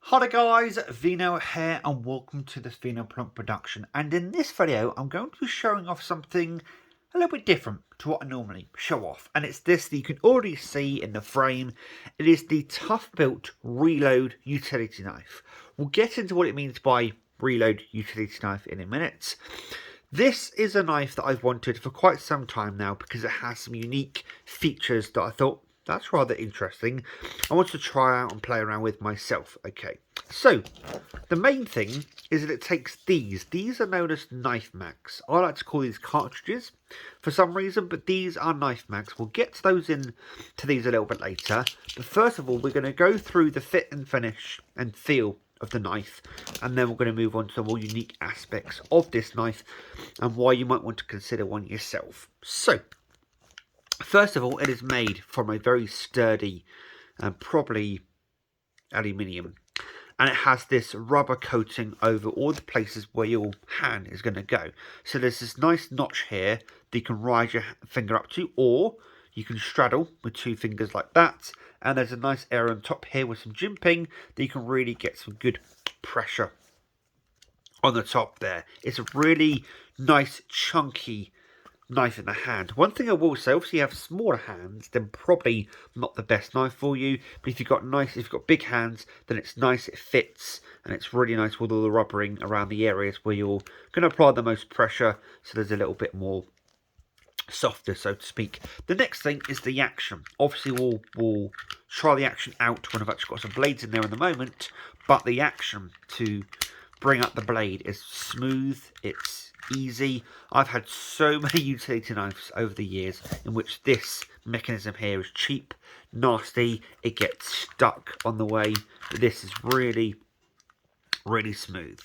Hi guys, Vino here and welcome to this Vino Plunk production, and in this video I'm going to be showing off something a little bit different to what I normally show off, and it's this that you can already see in the frame. It is the Toughbuilt Reload Utility Knife. We'll get into what it means by Reload Utility Knife in a minute. This is a knife that I've wanted for quite some time now because it has some unique features that I thought that's rather interesting. I want to try out and play around with myself. Okay, so the main thing is that it takes these. These are known as knife mags. I like to call these cartridges for some reason, but these are knife mags. We'll get to those in to these a little bit later. But first of all, we're going to go through the fit and finish and feel of the knife, and then we're going to move on to the more unique aspects of this knife and why you might want to consider one yourself. So first of all, it is made from a very sturdy and probably aluminium, and it has this rubber coating over all the places where your hand is going to go. So there's this nice notch here that you can rise your finger up to, or you can straddle with two fingers like that, and there's a nice area on top here with some jimping that you can really get some good pressure on the top there. It's a really nice chunky knife in the hand. One thing I will say, obviously you have smaller hands, then probably not the best knife for you, but if you've got big hands, then it's nice, it fits, and it's really nice with all the rubbering around the areas where you're going to apply the most pressure, so there's a little bit more softer, so to speak. The next thing is the action. Obviously we'll try the action out when I've actually got some blades in there in the moment, but the action to bring up the blade is smooth, it's easy. I've had so many utility knives over the years in which this mechanism here is cheap, nasty, it gets stuck on the way, but this is really smooth.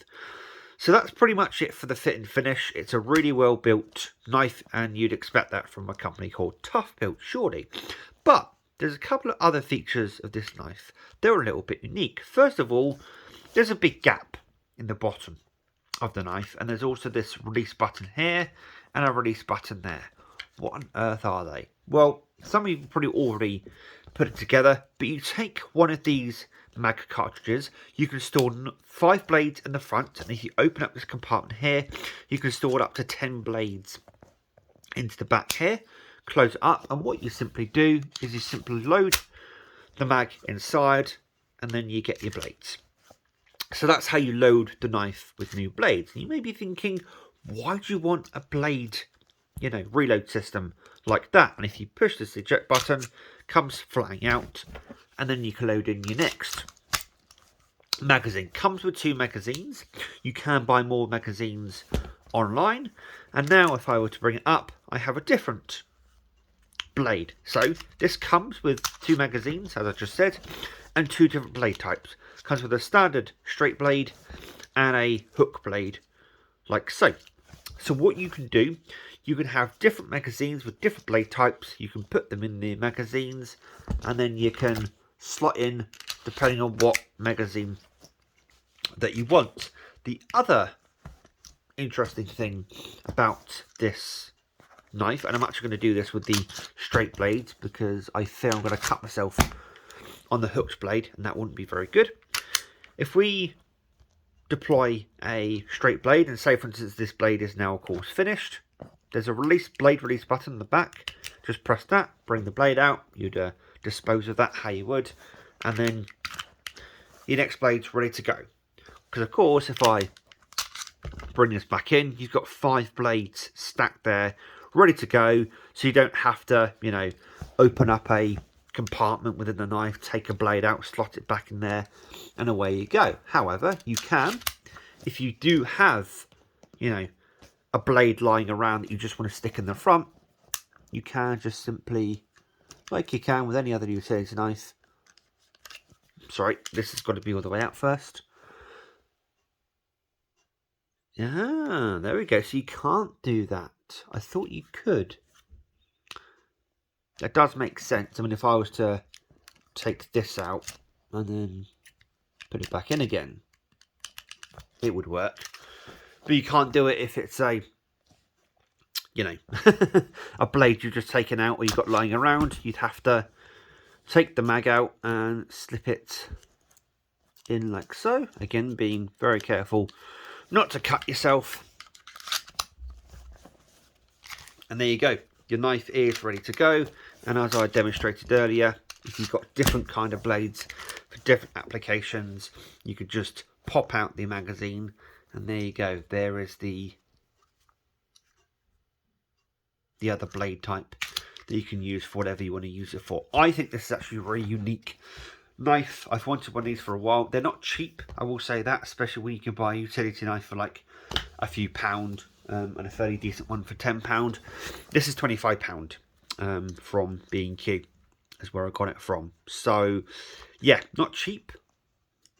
So that's pretty much it for the fit and finish. It's a really well built knife, and you'd expect that from a company called Toughbuilt, surely. But there's a couple of other features of this knife. They're a little bit unique. First of all, there's a big gap in the bottom of the knife, and there's also this release button here and a release button there. What on earth are they? Well, some of you probably already put it together, but you take one of these mag cartridges, you can store 5 blades in the front, and if you open up this compartment here, you can store up to 10 blades into the back here. Close it up, and what you simply do is you simply load the mag inside, and then you get your blades. So that's how you load the knife with new blades. And you may be thinking, why do you want a blade, reload system like that? And if you push this eject button, it comes flying out, and then you can load in your next magazine. Comes with 2 magazines. You can buy more magazines online. And now if I were to bring it up, I have a different blade. So this comes with 2 magazines, as I just said, and 2 different blade types. Comes with a standard straight blade and a hook blade, like so. So what you can do, you can have different magazines with different blade types. You can put them in the magazines, and then you can slot in depending on what magazine that you want. The other interesting thing about this knife, and I'm actually going to do this with the straight blades because I fear I'm going to cut myself on the hooked blade, and that wouldn't be very good. If we deploy a straight blade, and say for instance this blade is now of course finished, there's a blade release button in the back. Just press that, bring the blade out. You'd dispose of that how you would, and then your next blade's ready to go. Because of course if I bring this back in, you've got 5 blades stacked there ready to go, so you don't have to open up a compartment within the knife, take a blade out, slot it back in there, and away you go. However, you can, if you do have a blade lying around that you just want to stick in the front, you can just simply, like you can with any other utility knife, sorry, this has got to be all the way out first. Yeah, there we go. So you can't do that. I thought you could. That does make sense. I mean, if I was to take this out and then put it back in again, it would work. But you can't do it if it's a a blade you've just taken out or you've got lying around. You'd have to take the mag out and slip it in like so. Again, being very careful not to cut yourself. And there you go. Your knife is ready to go. And as I demonstrated earlier, if you've got different kind of blades for different applications, you could just pop out the magazine, and there you go. There is the other blade type that you can use for whatever you want to use it for. I think this is actually a really unique knife. I've wanted one of these for a while. They're not cheap, I will say that, especially when you can buy a utility knife for like a few pound, and a fairly decent one for £10. This is £25 from B&Q, is where I got it from. So yeah, not cheap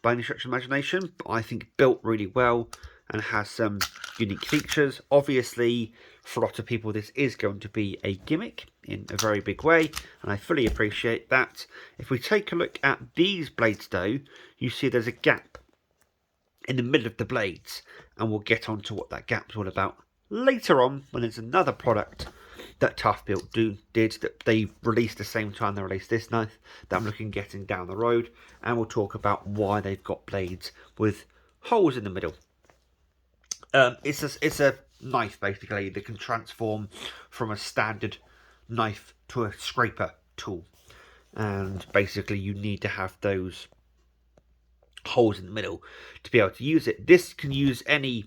by any stretch of imagination, but I think built really well and has some unique features. Obviously, for a lot of people, this is going to be a gimmick in a very big way, and I fully appreciate that. If we take a look at these blades though, you see there's a gap in the middle of the blades, and we'll get on to what that gap's all about later on when there's another product that Toughbuilt did that they released the same time they released this knife that I'm looking getting down the road, and we'll talk about why they've got blades with holes in the middle. It's a knife basically that can transform from a standard knife to a scraper tool, and basically you need to have those holes in the middle to be able to use it. This can use any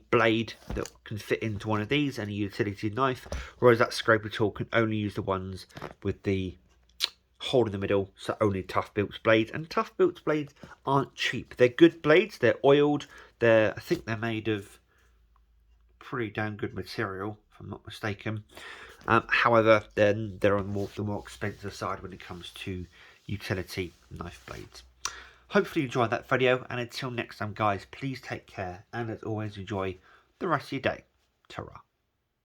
blade that can fit into one of these, any utility knife, whereas that scraper tool can only use the ones with the hole in the middle, so only Toughbuilt's blades. And Toughbuilt's blades aren't cheap. They're good blades, they're oiled, I think they're made of pretty damn good material, if I'm not mistaken. However, then they're on the more expensive side when it comes to utility knife blades. Hopefully you enjoyed that video, and until next time guys, please take care, and as always enjoy the rest of your day. Ta-ra.